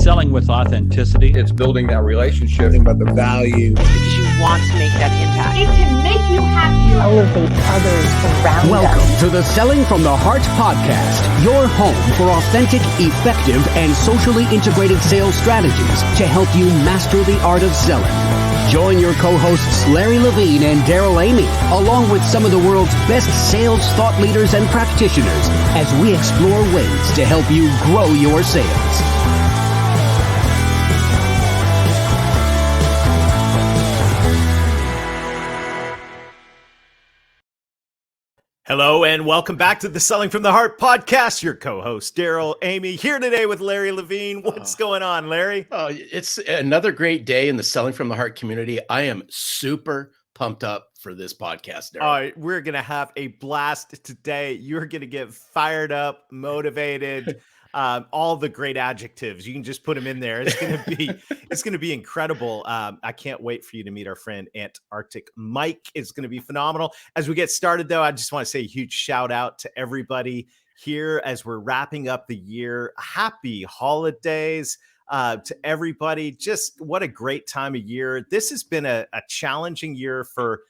selling with authenticity. It's building that relationship. About the value. Because you want to make that impact. It can make you happier. Elevate others around Welcome us. to the Selling from the Heart podcast, your home for authentic, effective, and socially integrated sales strategies to help you master the art of selling. Join your co-hosts Larry Levine and Daryl Amy, along with some of the world's best sales thought leaders and practitioners, as we explore ways to help you grow your sales. Hello and welcome back to the Selling from the Heart podcast. Your co-host Daryl Amy here today with Larry Levine. What's going on, Larry? Oh, it's another great day in the Selling from the Heart community. I am super pumped up for this podcast, Daryl. All right, we're going to have a blast today. You're going to get fired up, motivated, all the great adjectives. You can just put them in there. It's going to be incredible. I can't wait for you to meet our friend Antarctic Mike. It's going to be phenomenal. As we get started, though, I just want to say a huge shout out to everybody here as we're wrapping up the year. Happy holidays to everybody. Just what a great time of year. This has been a challenging year for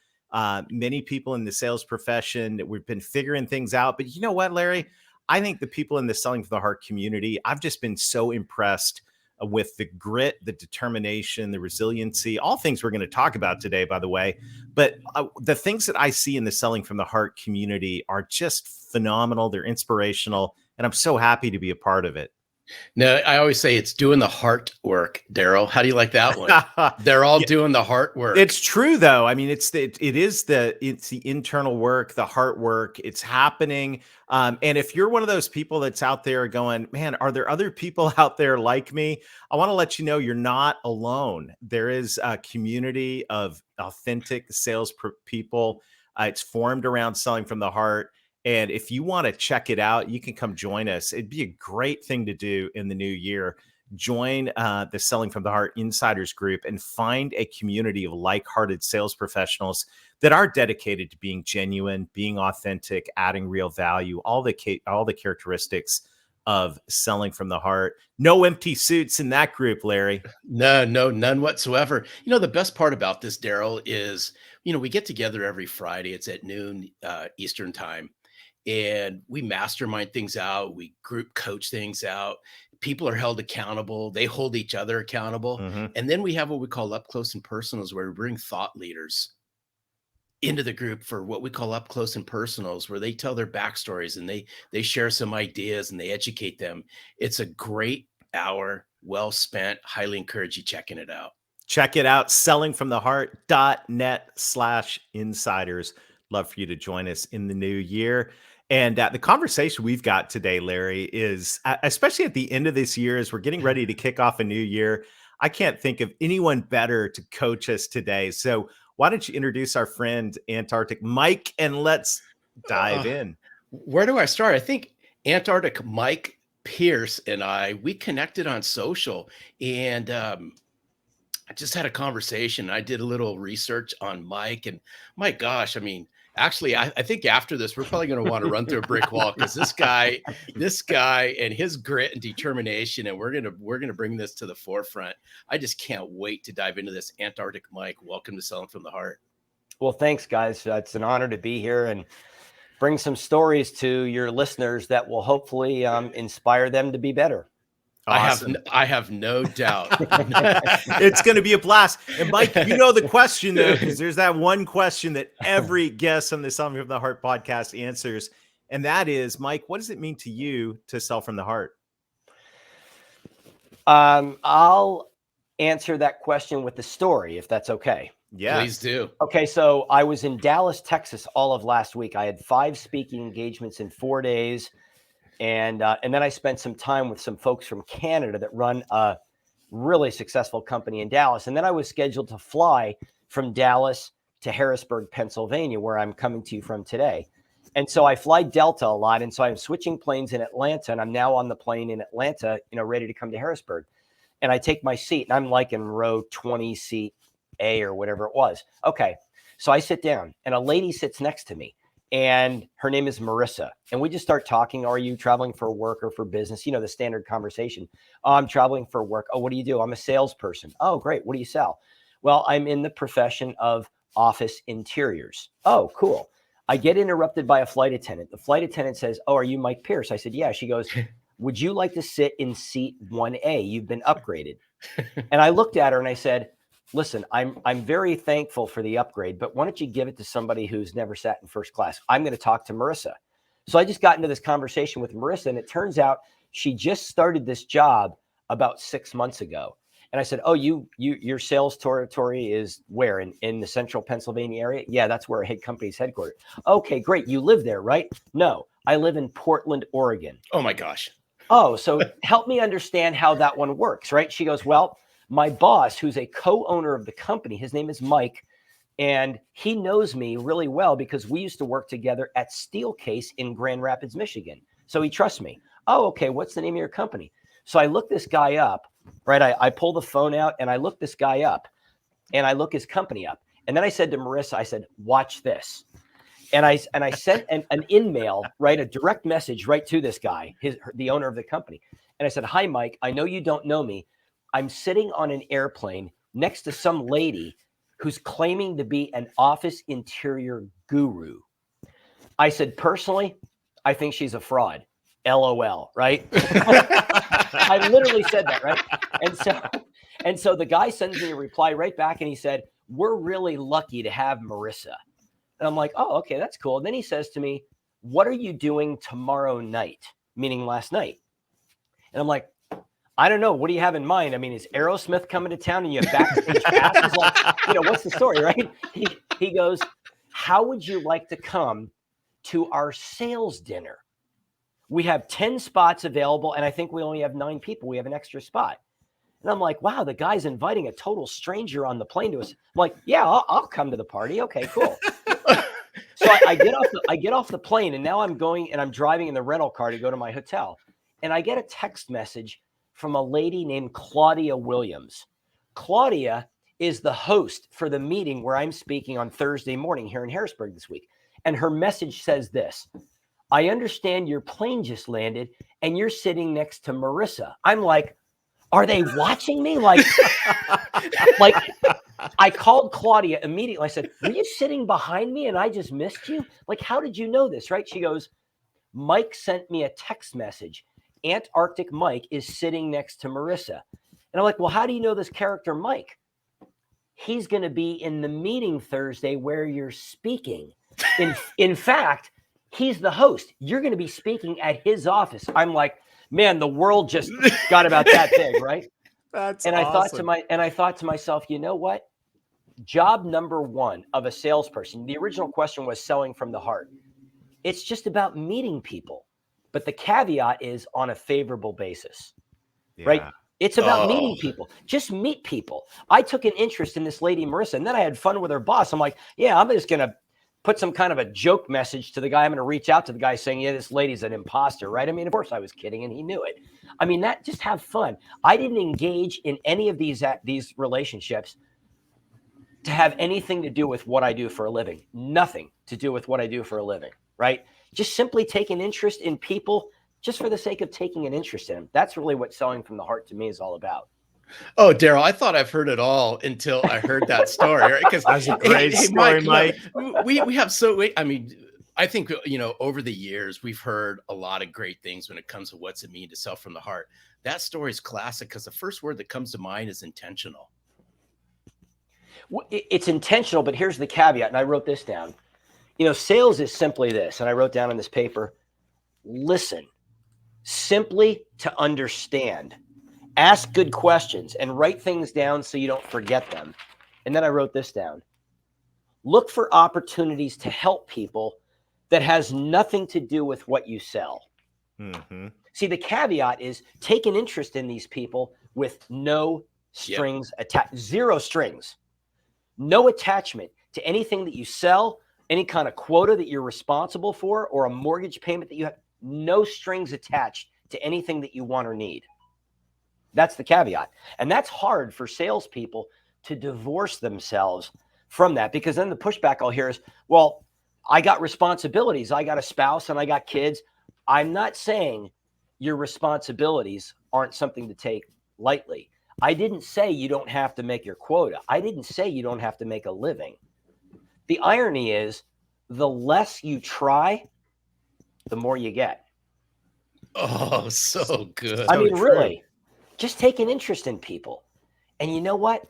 many people in the sales profession. We've been figuring things out. But you know what, Larry? I think the people in the Selling for the Heart community, I've just been so impressed with the grit, the determination, the resiliency, all things we're going to talk about today, by the way. But the things that I see in the Selling from the Heart community are just phenomenal. They're inspirational, and I'm so happy to be a part of it. No, I always say it's doing the heart work, Daryl. How do you like that one? They're all doing the heart work. It's true, though. I mean, it's the internal work, the heart work. It's happening. And if you're one of those people that's out there going, man, are there other people out there like me? I want to let you know you're not alone. There is a community of authentic sales people. It's formed around Selling from the Heart. And if you want to check it out, you can come join us. It'd be a great thing to do in the new year. Join the Selling from the Heart Insiders group and find a community of like-hearted sales professionals that are dedicated to being genuine, being authentic, adding real value, all the characteristics of Selling from the Heart. No empty suits in that group, Larry. No, none whatsoever. You know, the best part about this, Daryl, is, we get together every Friday. It's at noon Eastern time. And we mastermind things out. We group coach things out. People are held accountable. They hold each other accountable. Mm-hmm. And then we have what we call up close and personals, where we bring thought leaders into the group for what we call up close and personals, where they tell their backstories and they share some ideas and they educate them. It's a great hour, well spent. Highly encourage you checking it out. Check it out. sellingfromtheheart.net/insiders. Love for you to join us in the new year. And the conversation we've got today, Larry, is especially at the end of this year, as we're getting ready to kick off a new year, I can't think of anyone better to coach us today. So why don't you introduce our friend Antarctic Mike, and let's dive in. Where do I start? I think Antarctic Mike Pierce and we connected on social, and I just had a conversation. I did a little research on Mike, and my gosh, I mean, actually, I think after this, we're probably going to want to run through a brick wall, because this guy and his grit and determination, and we're going to bring this to the forefront. I just can't wait to dive into this. Antarctic Mike, welcome to Selling from the Heart. Well, thanks, guys. It's an honor to be here and bring some stories to your listeners that will hopefully inspire them to be better. Awesome. I have no doubt. It's going to be a blast. And Mike, you know the question, though, because there's that one question that every guest on the Selling from the Heart podcast answers. And that is, Mike, what does it mean to you to sell from the heart? I'll answer that question with the story, if that's okay. Yeah, please do. Okay. So I was in Dallas, Texas all of last week. I had 5 speaking engagements in 4 days. And then I spent some time with some folks from Canada that run a really successful company in Dallas. And then I was scheduled to fly from Dallas to Harrisburg, Pennsylvania, where I'm coming to you from today. And so I fly Delta a lot. And so I'm switching planes in Atlanta, and I'm now on the plane in Atlanta, ready to come to Harrisburg. And I take my seat, and I'm like in row 20, seat A or whatever it was. Okay. So I sit down, and a lady sits next to me. and her name is Marissa. And we just start talking. Are you traveling for work or for business? You know, the standard conversation. Oh, I'm traveling for work. Oh, what do you do? I'm a salesperson. Oh, great. What do you sell? Well, I'm in the profession of office interiors. Oh, cool. I get interrupted by a flight attendant. The flight attendant says, oh, are you Mike Pierce? I said, yeah. She goes, would you like to sit in seat 1A? You've been upgraded. And I looked at her and I said, listen, I'm very thankful for the upgrade, but why don't you give it to somebody who's never sat in first class? I'm going to talk to Marissa. So I just got into this conversation with Marissa, and it turns out she just started this job about 6 months ago. And I said, oh, your sales territory is where? In the central Pennsylvania area? Yeah, that's where our head company's headquartered. Okay, great. You live there, right? No, I live in Portland, Oregon. Oh my gosh. Oh, so help me understand how that one works, right? She goes, well, my boss, who's a co-owner of the company, his name is Mike, and he knows me really well because we used to work together at Steelcase in Grand Rapids, Michigan. So he trusts me. Oh, okay. What's the name of your company? So I look this guy up, right? I pull the phone out and I look this guy up and I look his company up. And then I said to Marissa, I said, watch this. And I sent an in-mail, right? A direct message right to this guy, the owner of the company. And I said, hi, Mike, I know you don't know me. I'm sitting on an airplane next to some lady who's claiming to be an office interior guru. I said, personally, I think she's a fraud. LOL, right? I literally said that, right? And so the guy sends me a reply right back and he said, we're really lucky to have Marissa. And I'm like, oh, okay, that's cool. And then he says to me, what are you doing tomorrow night? Meaning last night. And I'm like, I don't know. What do you have in mind? I mean, is Aerosmith coming to town and you have backstage passes? Like, what's the story, right? He goes, how would you like to come to our sales dinner? We have 10 spots available, and I think we only have 9 people. We have an extra spot. And I'm like, wow, the guy's inviting a total stranger on the plane to us. I'm like, yeah, I'll come to the party. Okay, cool. So I get off the plane, and now I'm going and I'm driving in the rental car to go to my hotel. And I get a text message from a lady named Claudia Williams. Claudia is the host for the meeting where I'm speaking on Thursday morning here in Harrisburg this week. And her message says this: I understand your plane just landed and you're sitting next to Marissa. I'm like, are they watching me? Like I called Claudia immediately. I said, were you sitting behind me and I just missed you? Like, how did you know this? Right? She goes, Mike sent me a text message. Antarctic Mike is sitting next to Marissa. And I'm like, well, how do you know this character, Mike? He's going to be in the meeting Thursday where you're speaking. In fact, he's the host. You're going to be speaking at his office. I'm like, man, the world just got about that big, right? That's and awesome. I thought to myself, you know what? Job number one of a salesperson, the original question was selling from the heart. It's just about meeting people. But the caveat is on a favorable basis, right? It's about meeting people. Just meet people. I took an interest in this lady, Marissa, and then I had fun with her boss. I'm like, yeah, I'm just going to put some kind of a joke message to the guy. I'm going to reach out to the guy saying, yeah, this lady's an imposter, right? I mean, of course I was kidding and he knew it. I mean, just have fun. I didn't engage in any of these relationships to have anything to do with what I do for a living. Nothing to do with what I do for a living, right? Just simply take an interest in people just for the sake of taking an interest in them. That's really what selling from the heart to me is all about. Oh, Daryl, I thought I've heard it all until I heard that story. Right? Because that's a great story, Mike. We have I mean, I think, over the years, we've heard a lot of great things when it comes to what's it mean to sell from the heart. That story is classic because the first word that comes to mind is intentional. Well, it's intentional, but here's the caveat, and I wrote this down. Sales is simply this, and I wrote down on this paper, listen, simply to understand. Ask good questions and write things down so you don't forget them. And then I wrote this down. Look for opportunities to help people that has nothing to do with what you sell. Mm-hmm. See, the caveat is take an interest in these people with no strings attached, 0 strings, no attachment to anything that you sell, any kind of quota that you're responsible for, or a mortgage payment that you have, no strings attached to anything that you want or need. That's the caveat. And that's hard for salespeople to divorce themselves from that, because then the pushback I'll hear is, well, I got responsibilities. I got a spouse and I got kids. I'm not saying your responsibilities aren't something to take lightly. I didn't say you don't have to make your quota. I didn't say you don't have to make a living. The irony is, the less you try, the more you get. Oh, so good. I mean, true. really, just take an interest in people. And you know what?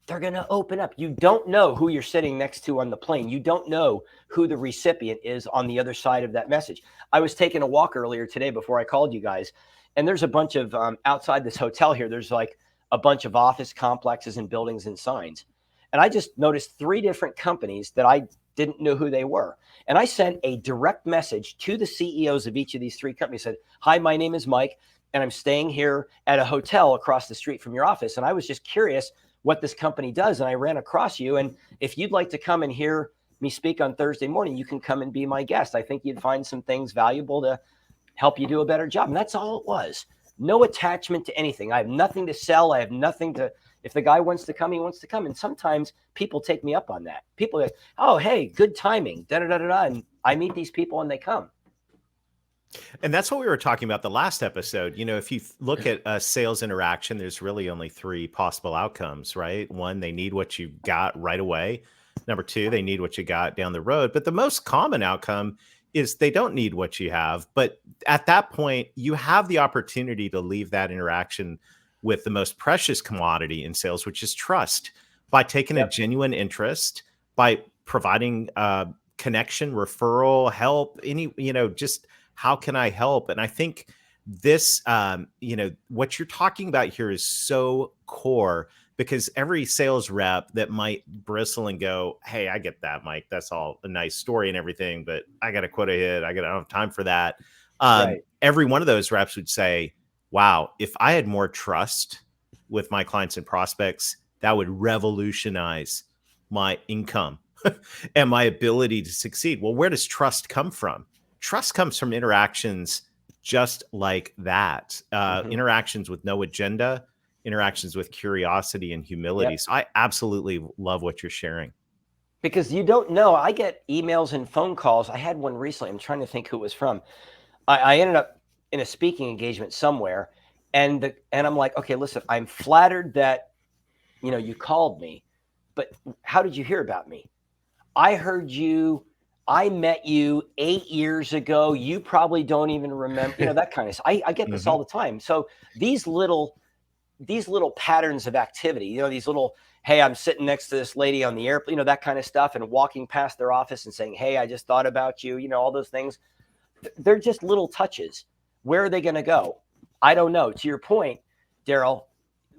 They're going to open up. You don't know who you're sitting next to on the plane. You don't know who the recipient is on the other side of that message. I was taking a walk earlier today before I called you guys, and there's a bunch of outside this hotel here, there's like a bunch of office complexes and buildings and signs. And I just noticed 3 different companies that I didn't know who they were. And I sent a direct message to the CEOs of each of these 3 companies, said, "Hi, my name is Mike, and I'm staying here at a hotel across the street from your office. And I was just curious what this company does. And I ran across you. And if you'd like to come and hear me speak on Thursday morning, you can come and be my guest. I think you'd find some things valuable to help you do a better job." And that's all it was. No attachment to anything. I have nothing to sell. I have nothing to, if the guy wants to come, he wants to come. And sometimes people take me up on that. People are like, "Oh, hey, good timing, da da da da." And I meet these people and they come. And that's what we were talking about the last episode. You know, if you look at a sales interaction, there's really only 3 possible outcomes, right? 1, they need what you got right away. Number 2, they need what you got down the road. But the most common outcome is they don't need what you have. But at that point, you have the opportunity to leave that interaction with the most precious commodity in sales, which is trust, by taking a genuine interest, by providing connection, referral, help, just how can I help? And I think this, what you're talking about here is so core, because every sales rep that might bristle and go, "Hey, I get that, Mike. That's all a nice story and everything, but I got a quota hit. I don't have time for that." Right. Every one of those reps would say, "Wow, if I had more trust with my clients and prospects, that would revolutionize my income and my ability to succeed." Well, where does trust come from? Trust comes from interactions just like that. Interactions with no agenda, interactions with curiosity and humility. So I absolutely love what you're sharing. Because you don't know. I get emails and phone calls. I had one recently. I'm trying to think who it was from. I ended up in a speaking engagement somewhere, and I'm like, "Okay, listen, I'm flattered that you called me, but how did you hear about me? I heard you. I met you 8 years ago. You probably don't even remember." That kind of stuff. I get this all the time. So these little patterns of activity, these little, "Hey, I'm sitting next to this lady on the airplane," that kind of stuff, and walking past their office and saying, "Hey, I just thought about you," all those things. They're just little touches. Where are they going to go? I don't know. To your point, Daryl,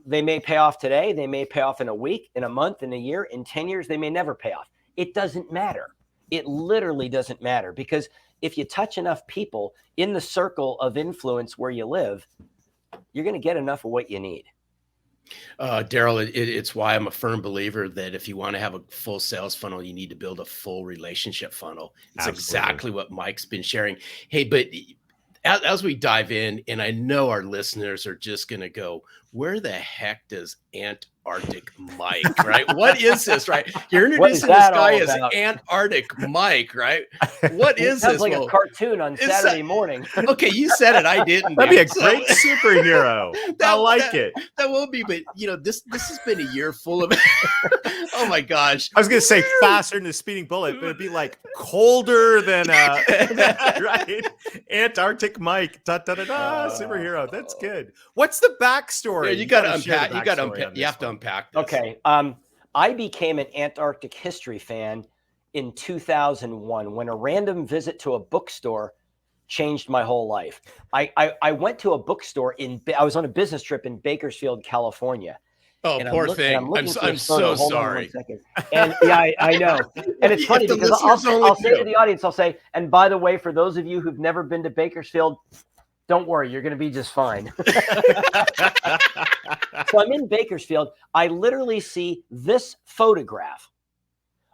they may pay off today. They may pay off in a week, in a month, in a year, in 10 years. They may never pay off. It doesn't matter. It literally doesn't matter, because if you touch enough people in the circle of influence where you live, you're going to get enough of what you need. Daryl, it's why I'm a firm believer that if you want to have a full sales funnel, you need to build a full relationship funnel. It's exactly what Mike's been sharing. Hey, but as we dive in, and I know our listeners are just going to go, "Where the heck does Antarctic Mike," right? What is this, right? You're introducing this guy as Antarctic Mike, right? What is this? Sounds like a cartoon on Saturday morning. Okay, you said it. I didn't. That'd be a great superhero. I like it. That will be, but this has been a year full of oh my gosh. I was going to say faster than a speeding bullet, but it'd be like colder than right? Antarctic Mike, superhero. That's good. What's the backstory? Yeah, you got to unpack. You have to unpack this. Okay. I became an Antarctic history fan in 2001 when a random visit to a bookstore changed my whole life. I went to a bookstore I was on a business trip in Bakersfield, California. Oh, poor thing. I'm so sorry. And yeah, I know. And it's funny because I'll say to the audience, I'll say, "And by the way, for those of you who've never been to Bakersfield, don't worry, you're going to be just fine." So I'm in Bakersfield. I literally see this photograph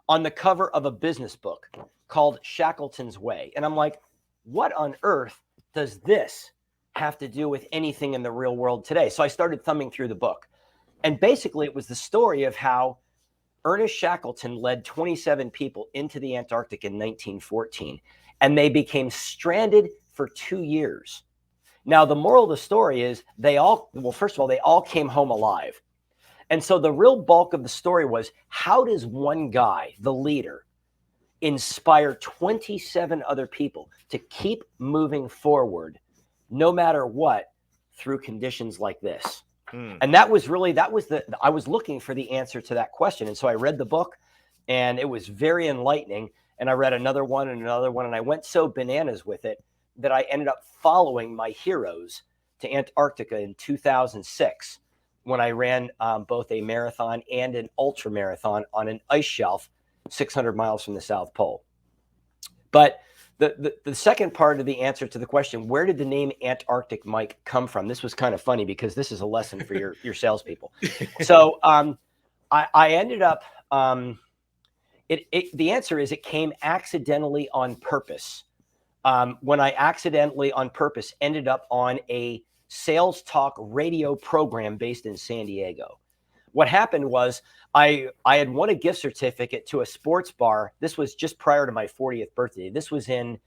on the cover of a business book called Shackleton's Way. And I'm like, what on earth does this have to do with anything in the real world today? So I started thumbing through the book. And basically, it was the story of how Ernest Shackleton led 27 people into the Antarctic in 1914, and they became stranded for 2 years. Now, the moral of the story is first of all, they all came home alive. And so the real bulk of the story was, how does one guy, the leader, inspire 27 other people to keep moving forward no matter what through conditions like this? And I was looking for the answer to that question. And so I read the book, and it was very enlightening. And I read another one, and I went so bananas with it that I ended up following my heroes to Antarctica in 2006, when I ran both a marathon and an ultra marathon on an ice shelf 600 miles from the South Pole. But the second part of the answer to the question, where did the name Antarctic Mike come from? This was kind of funny, because this is a lesson for your salespeople. So I ended up, the answer is, it came accidentally on purpose. When I accidentally on purpose ended up on a sales talk radio program based in San Diego. What happened was I had won a gift certificate to a sports bar. This was just prior to my 40th birthday. This was in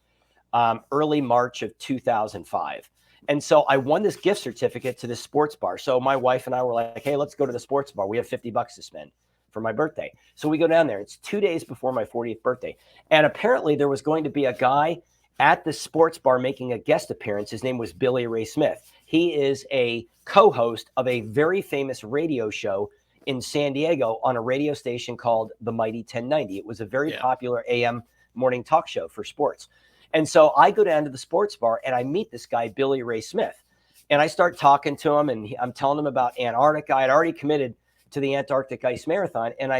early March of 2005. And so I won this gift certificate to this sports bar. So my wife and I were like, hey, let's go to the sports bar. We have $50 to spend for my birthday. So we go down there. It's 2 days before my 40th birthday. And apparently there was going to be a guy at the sports bar making a guest appearance. His name was Billy Ray Smith. He is a co-host of a very famous radio show in San Diego on a radio station called the Mighty 1090. It was a very popular AM morning talk show for sports. And so I go down to the sports bar, and I meet this guy, Billy Ray Smith. And I start talking to him, and I'm telling him about Antarctica. I had already committed to the Antarctic Ice Marathon. And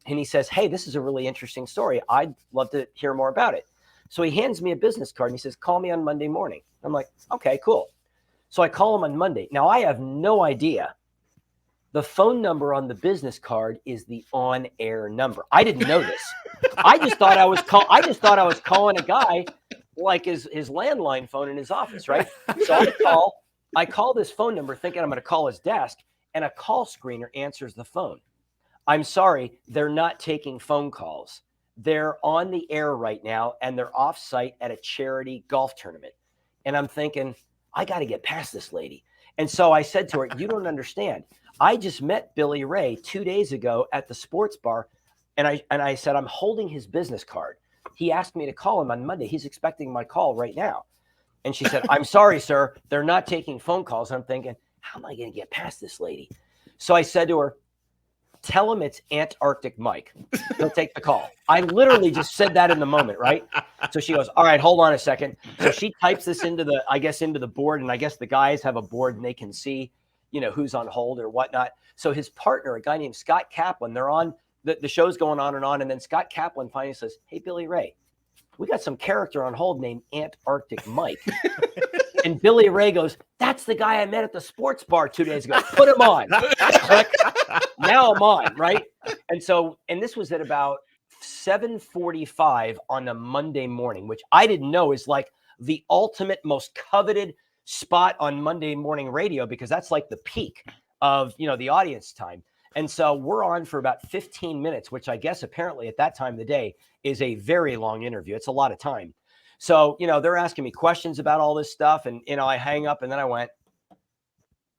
he says, hey, this is a really interesting story. I'd love to hear more about it. So he hands me a business card, and he says, call me on Monday morning. I'm like, okay, cool. So I call him on Monday. Now, I have no idea. The phone number on the business card is the on-air number. I didn't know this. I just thought I was calling a guy like his landline phone in his office, right? So I call this phone number thinking I'm going to call his desk, and a call screener answers the phone. I'm sorry, they're not taking phone calls. They're on the air right now, and they're off-site at a charity golf tournament. And I'm thinking, I got to get past this lady. And so I said to her, you don't understand. I just met Billy Ray 2 days ago at the sports bar, and I said, I'm holding his business card. He asked me to call him on Monday. He's expecting my call right now. And she said, I'm sorry, sir. They're not taking phone calls. I'm thinking, how am I going to get past this lady? So I said to her, tell him it's Antarctic Mike. He'll take the call. I literally just said that in the moment, right? So she goes, all right, hold on a second. So she types this into the board, and I guess the guys have a board and they can see, who's on hold or whatnot. So his partner, a guy named Scott Kaplan, they're on, the show's going on. And then Scott Kaplan finally says, hey, Billy Ray, we got some character on hold named Antarctic Mike. And Billy Ray goes, that's the guy I met at the sports bar 2 days ago. Put him on. Click. Now I'm on, right? And this was at about 7:45 on a Monday morning, which I didn't know is like the ultimate, most coveted spot on Monday morning radio, because that's like the peak of, the audience time. And so we're on for about 15 minutes, which I guess apparently at that time of the day is a very long interview. It's a lot of time. So, they're asking me questions about all this stuff, and, I hang up, and then I went,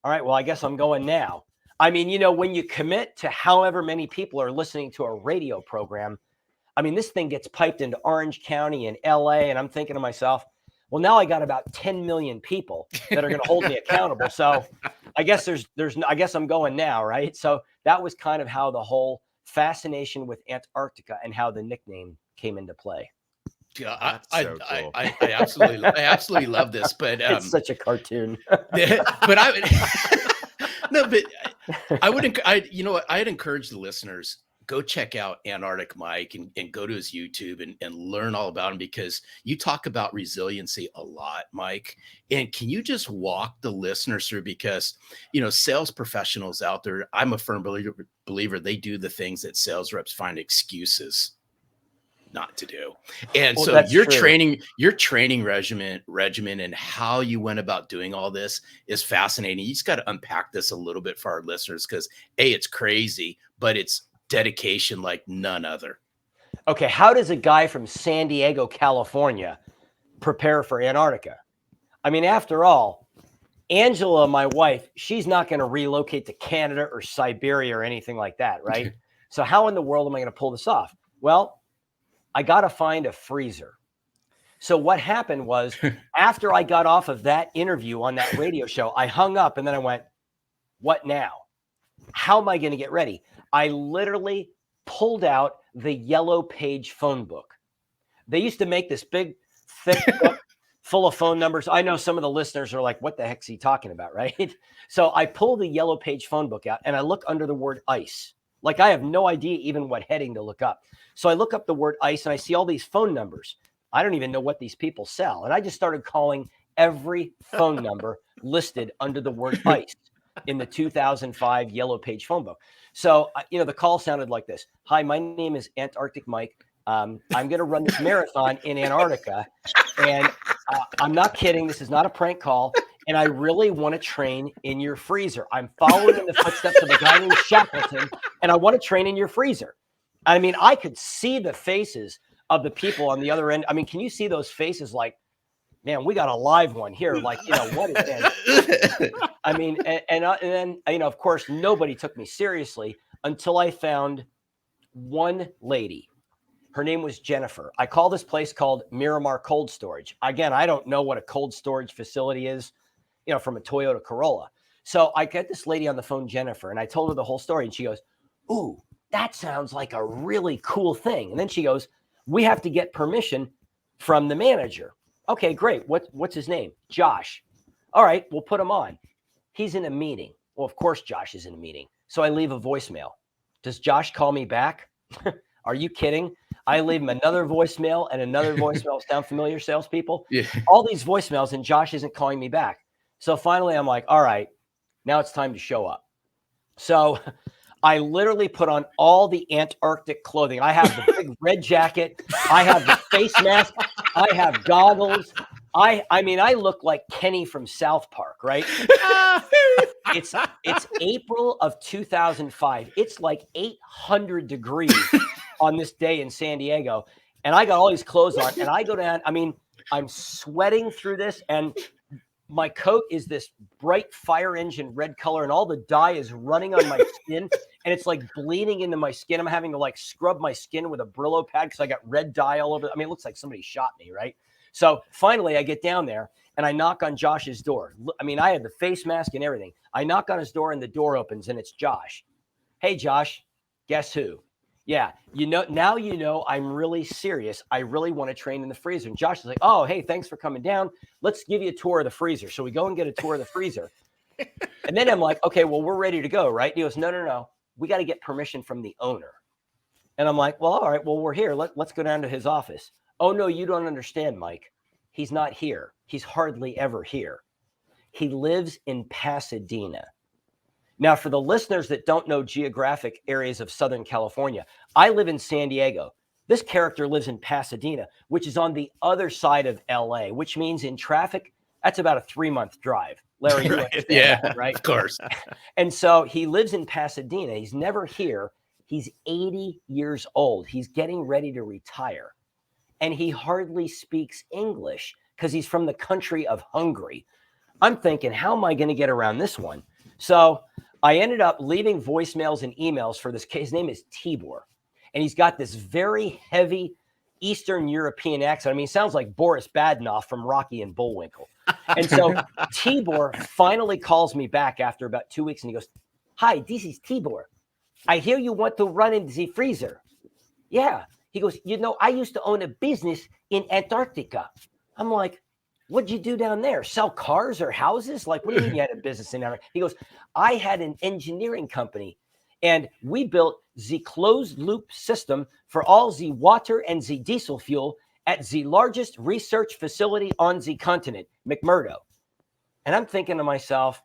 all right, well, I guess I'm going now. I mean, when you commit to however many people are listening to a radio program, I mean, this thing gets piped into Orange County and LA, and I'm thinking to myself, well, now I got about 10 million people that are going to hold me accountable. So I guess I guess I'm going now, right? So that was kind of how the whole fascination with Antarctica and how the nickname came into play. Yeah, So cool. I absolutely love this, but It's such a cartoon. but I'd encourage the listeners, go check out Antarctic Mike and go to his YouTube and learn all about him, because you talk about resiliency a lot, Mike. And can you just walk the listeners through, because, sales professionals out there, I'm a firm believer they do the things that sales reps find excuses not to do. And Well, so that's your true. training regimen and how you went about doing all this is fascinating. You just got to unpack this a little bit for our listeners, because it's crazy, but it's dedication like none other. Okay, how does a guy from San Diego, California, prepare for Antarctica? I mean, after all, Angela, my wife, she's not going to relocate to Canada or Siberia or anything like that, right? So how in the world am I going to pull this off? Well, I got to find a freezer. So what happened was, after I got off of that interview on that radio show, I hung up and then I went, what now? How am I going to get ready? I literally pulled out the yellow page phone book. They used to make this big, thick book full of phone numbers. I know some of the listeners are like, what the heck's he talking about, right? So I pull the yellow page phone book out and I look under the word ice. Like I have no idea even what heading to look up. So I look up the word ice and I see all these phone numbers. I don't even know what these people sell. And I just started calling every phone number listed under the word ice in the 2005 yellow page phone book. So, the call sounded like this. Hi, my name is Antarctic Mike. I'm going to run this marathon in Antarctica. And I'm not kidding. This is not a prank call. And I really want to train in your freezer. I'm following in the footsteps of a guy named Shackleton, and I want to train in your freezer. I mean, I could see the faces of the people on the other end. I mean, can you see those faces like, man, we got a live one here. Like, what is that? I mean, and then, of course, nobody took me seriously until I found one lady. Her name was Jennifer. I call this place called Miramar Cold Storage. Again, I don't know what a cold storage facility is, from a Toyota Corolla. So I get this lady on the phone, Jennifer, and I told her the whole story. And she goes, ooh, that sounds like a really cool thing. And then she goes, we have to get permission from the manager. Okay, great. What's his name? Josh. All right, we'll put him on. He's in a meeting. Well, of course, Josh is in a meeting. So I leave a voicemail. Does Josh call me back? Are you kidding? I leave him another voicemail and another voicemail. Sound familiar, salespeople? Yeah. All these voicemails, and Josh isn't calling me back. So finally, I'm like, all right, now it's time to show up. So I literally put on all the Antarctic clothing. I have the big red jacket. I have the face mask. I have goggles. I mean, I look like Kenny from South Park, right? It's April of 2005. It's like 800 degrees on this day in San Diego. And I got all these clothes on and I go down. I mean, I'm sweating through this and my coat is this bright fire engine red color and all the dye is running on my skin and it's like bleeding into my skin. I'm having to like scrub my skin with a Brillo pad because I got red dye all over. I mean, it looks like somebody shot me, right? So finally I get down there and I knock on Josh's door. I mean, I had the face mask and everything. I knock on his door and the door opens and it's Josh. Hey, Josh, guess who? Yeah, now I'm really serious. I really want to train in the freezer. And Josh is like, oh, hey, thanks for coming down. Let's give you a tour of the freezer. So we go and get a tour of the freezer. And then I'm like, okay, well, we're ready to go, right? And he goes, no. We got to get permission from the owner. And I'm like, well, all right, well, we're here. Let's go down to his office. Oh, no, you don't understand, Mike. He's not here. He's hardly ever here. He lives in Pasadena. Now, for the listeners that don't know geographic areas of Southern California, I live in San Diego. This character lives in Pasadena, which is on the other side of LA, which means in traffic, that's about a 3-month drive. Larry, you understand that, right? Of course. And so he lives in Pasadena. He's never here. He's 80 years old. He's getting ready to retire. And he hardly speaks English because he's from the country of Hungary. I'm thinking, how am I going to get around this one? So I ended up leaving voicemails and emails for this case. His name is Tibor, and he's got this very heavy Eastern European accent. I mean, he sounds like Boris Badenoff from Rocky and Bullwinkle. And so Tibor finally calls me back after about 2 weeks, and he goes, hi, this is Tibor. I hear you want to run in the freezer. Yeah. He goes, I used to own a business in Antarctica. I'm like, what'd you do down there? Sell cars or houses? Like, what do you mean you had a business in Antarctica? He goes, I had an engineering company and we built the closed loop system for all the water and the diesel fuel at the largest research facility on the continent, McMurdo. And I'm thinking to myself,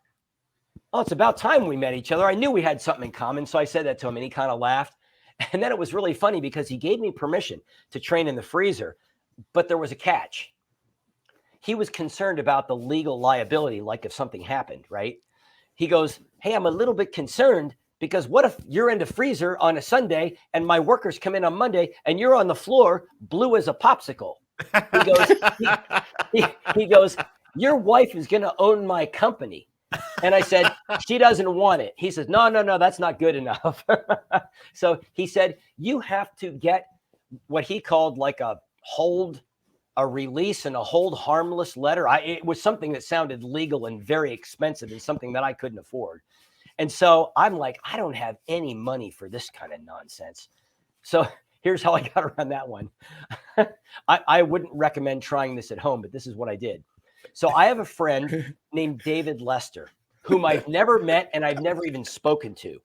oh, it's about time we met each other. I knew we had something in common. So I said that to him and he kind of laughed. And then it was really funny because he gave me permission to train in the freezer, but there was a catch. He was concerned about the legal liability, like if something happened, right? He goes, hey, I'm a little bit concerned Because what if you're in the freezer on a Sunday and my workers come in on Monday and you're on the floor blue as a popsicle? He goes, he goes, your wife is going to own my company. And I said, she doesn't want it. He says, no, that's not good enough. So he said, you have to get what he called like a release and a hold harmless letter. It was something that sounded legal and very expensive and something that I couldn't afford. And so I'm like, I don't have any money for this kind of nonsense. So here's how I got around that one. I wouldn't recommend trying this at home, but this is what I did. So I have a friend named David Lester, whom I've never met and I've never even spoken to.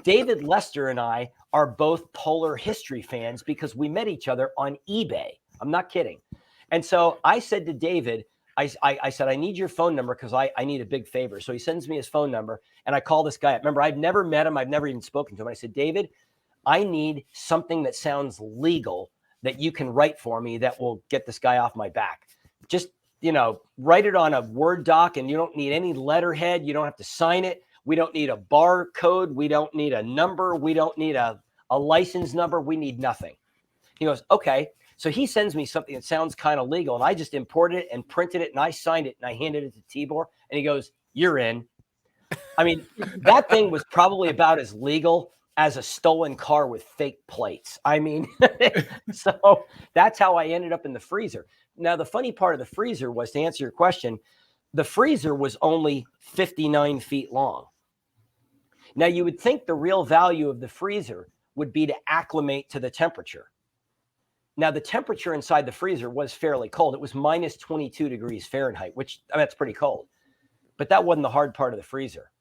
David Lester and I are both polar history fans because we met each other on eBay. I'm not kidding. And so I said to David, I said, I need your phone number because I need a big favor. So he sends me his phone number and I call this guy up. Remember, I've never met him. I've never even spoken to him. I said, David, I need something that sounds legal that you can write for me that will get this guy off my back. Just, write it on a Word doc and you don't need any letterhead. You don't have to sign it. We don't need a barcode. We don't need a number. We don't need a license number. We need nothing. He goes, okay. So he sends me something that sounds kind of legal. And I just imported it and printed it and I signed it and I handed it to Tibor and he goes, you're in. I mean, that thing was probably about as legal as a stolen car with fake plates. I mean, so that's how I ended up in the freezer. Now, the funny part of the freezer was, to answer your question, the freezer was only 59 feet long. Now, you would think the real value of the freezer would be to acclimate to the temperature. Now, the temperature inside the freezer was fairly cold. It was minus 22 degrees Fahrenheit, which that's pretty cold. But that wasn't the hard part of the freezer.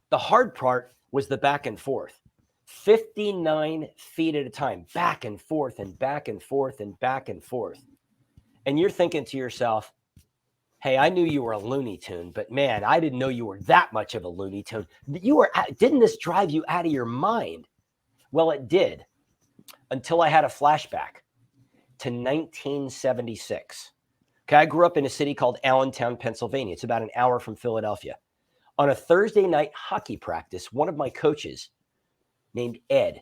The hard part was the back and forth. 59 feet at a time, back and forth and back and forth and back and forth. And you're thinking to yourself, hey, I knew you were a Looney Tune, but man, I didn't know you were that much of a Looney Tune. Didn't this drive you out of your mind? Well, it did, until I had a flashback to 1976. Okay, I grew up in a city called Allentown, Pennsylvania. It's about an hour from Philadelphia. On a Thursday night hockey practice, one of my coaches named Ed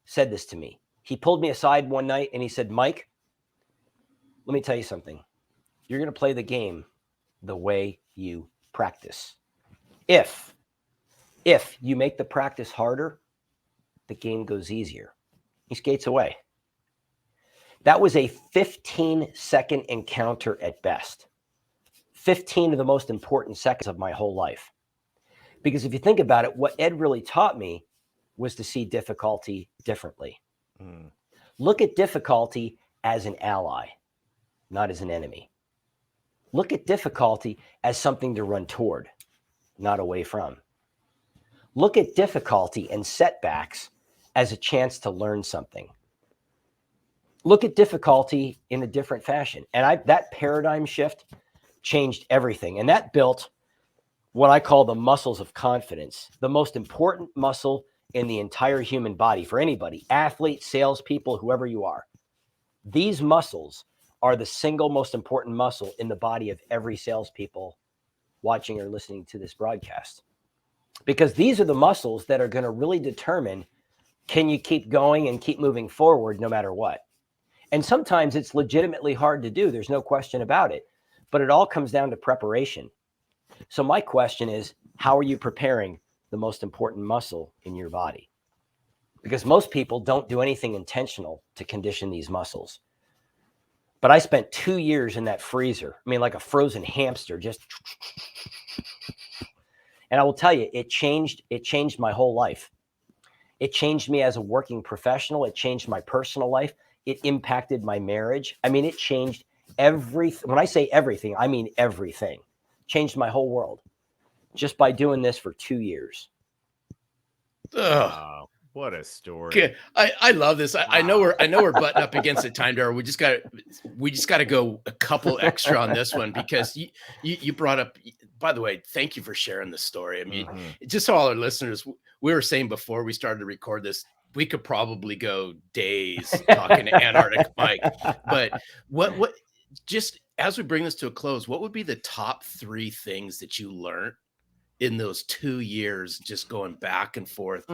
said this to me. He pulled me aside one night and he said, Mike, let me tell you something. You're going to play the game the way you practice. If you make the practice harder, the game goes easier. He skates away. That was a 15-second encounter at best. 15 of the most important seconds of my whole life. Because if you think about it, what Ed really taught me was to see difficulty differently. Look at difficulty as an ally, not as an enemy. Look at difficulty as something to run toward, not away from. Look at difficulty and setbacks as a chance to learn something. Look at difficulty in a different fashion. And that paradigm shift changed everything. And that built what I call the muscles of confidence, the most important muscle in the entire human body for anybody, athlete, salespeople, whoever you are. These muscles are the single most important muscle in the body of every salespeople watching or listening to this broadcast. Because these are the muscles that are going to really determine, can you keep going and keep moving forward no matter what? And sometimes it's legitimately hard to do. There's no question about it. But it all comes down to preparation. So my question is, how are you preparing the most important muscle in your body? Because most people don't do anything intentional to condition these muscles. But I spent 2 years in that freezer. I mean, like a frozen hamster, just. And I will tell you, it changed my whole life. It changed me as a working professional. It changed my personal life. It impacted my marriage. I mean, it changed everything. When I say everything, I mean everything. Changed my whole world just by doing this for 2 years. Wow, what a story! Okay. I love this. I know we're butting up against the time, Darryl. We just got to go a couple extra on this one because you brought up. By the way, thank you for sharing the story. I mean, just so all our listeners, we were saying before we started to record this, we could probably go days talking to Antarctic Mike. But what just as we bring this to a close, what would be the top 3 things that you learned in those 2 years, just going back and forth,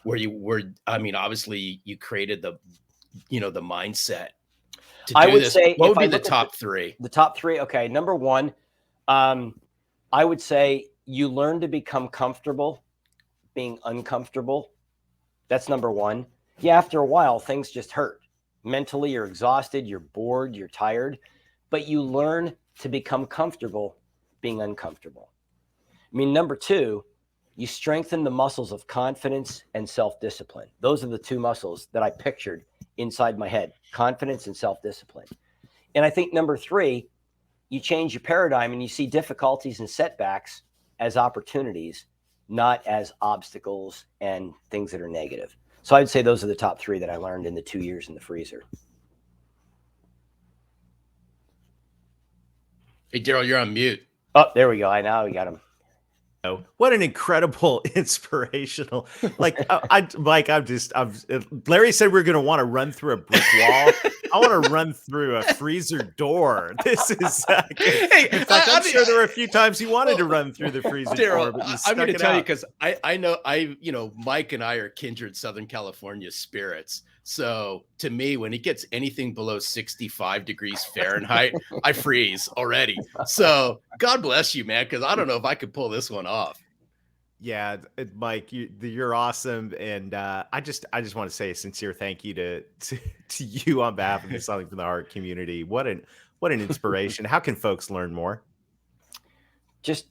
where you were, I mean, obviously you created the, the mindset to I do would this. say What if would I be the look at top three? the top three, okay, number one, I would say you learn to become comfortable being uncomfortable. That's number one. Yeah, after a while, things just hurt. Mentally, you're exhausted, you're bored, you're tired, but you learn to become comfortable being uncomfortable. I mean, number two, you strengthen the muscles of confidence and self-discipline. Those are the two muscles that I pictured inside my head, confidence and self-discipline. And I think number three, you change your paradigm and you see difficulties and setbacks as opportunities, not as obstacles and things that are negative. So I'd say those are the top three that I learned in the 2 years in the freezer. Hey, Daryl, you're on mute. Oh, there we go. I now we got him. Oh, what an incredible inspirational, Mike, Larry said we're going to want to run through a brick wall. I want to run through a freezer door. This is, Hey, in fact, I'm sure there were a few times you wanted to run through the freezer door, Daryl, but you I'm going to stuck it tell you, out. because I know, Mike and I are kindred Southern California spirits. So to me, when it gets anything below 65 degrees Fahrenheit, I freeze already. So God bless you, man, because I don't know if I could pull this one off. Yeah, Mike, you're awesome, and I just want to say a sincere thank you to you on behalf of the Something from the Heart community. What an inspiration! How can folks learn more? Just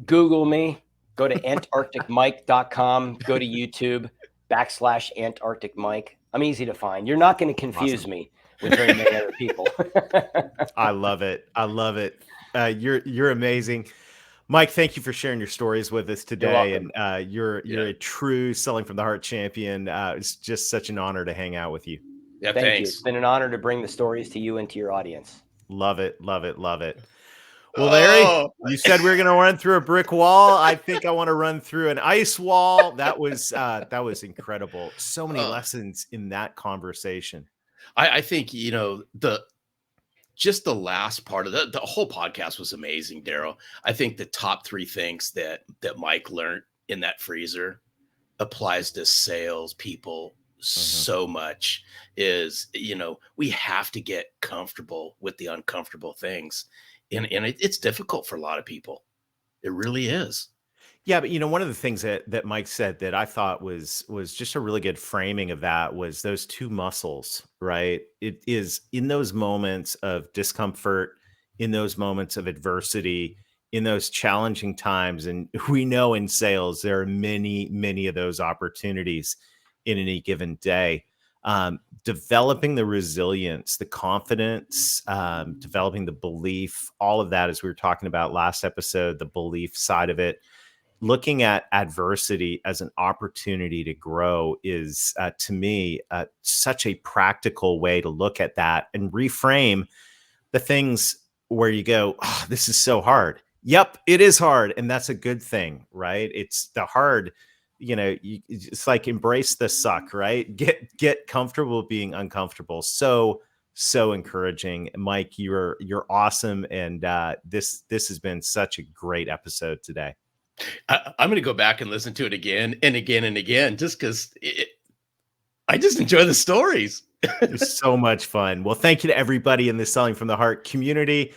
Google me, go to antarcticmike.com, go to YouTube /Antarctic Mike. I'm easy to find. You're not going to confuse me with very many other people. I love it. I love it. You're amazing. Mike, thank you for sharing your stories with us today. And you're a true Selling from the Heart champion. It's just such an honor to hang out with you. Yeah, Thank you. thanks. It's been an honor to bring the stories to you and to your audience. Love it. Love it. Love it. Well, Larry, you said we were going to run through a brick wall. I think I want to run through an ice wall. That was incredible. So many lessons in that conversation. I think, just the last part of the whole podcast was amazing, Daryl. I think the top three things that Mike learned in that freezer applies to sales people so much is, we have to get comfortable with the uncomfortable things. And it's difficult for a lot of people. It really is. Yeah, but one of the things that Mike said that I thought was just a really good framing of that was those two muscles, right? It is in those moments of discomfort, in those moments of adversity, in those challenging times. And we know in sales, there are many, many of those opportunities in any given day. Developing the resilience, the confidence, developing the belief, all of that, as we were talking about last episode, the belief side of it. Looking at adversity as an opportunity to grow is, to me, such a practical way to look at that and reframe the things where you go, oh, this is so hard. Yep, it is hard. And that's a good thing, right? It's the hard, it's like embrace the suck, right? Get comfortable being uncomfortable. So encouraging. Mike, you're awesome. And this has been such a great episode today. I'm going to go back and listen to it again and again and again, just because I just enjoy the stories. It's so much fun. Well, thank you to everybody in the Selling from the Heart community.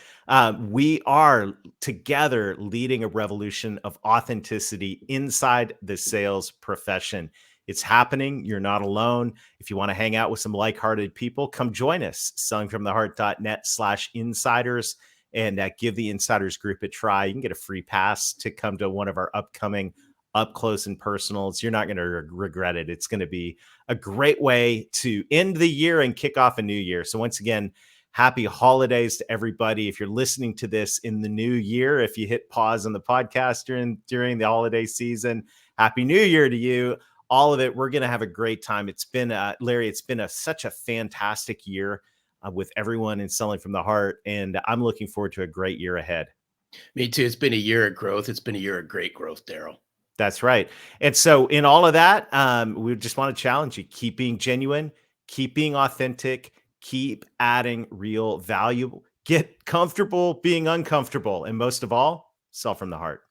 We are together leading a revolution of authenticity inside the sales profession. It's happening. You're not alone. If you want to hang out with some like-hearted people, come join us. sellingfromtheheart.net/insiders. And give the Insiders group a try. You can get a free pass to come to one of our upcoming up close and personals. You're not going to regret it. It's going to be a great way to end the year and kick off a new year. So once again, happy holidays to everybody. If you're listening to this in the new year, if you hit pause on the podcast during the holiday season, happy new year to you. All of it. We're going to have a great time. It's been, Larry, it's been such a fantastic year with everyone in Selling from the Heart. And I'm looking forward to a great year ahead. Me too. It's been a year of growth. It's been a year of great growth, Daryl. That's right. And so in all of that, we just want to challenge you. Keep being genuine, keep being authentic, keep adding real value, get comfortable being uncomfortable. And most of all, sell from the heart.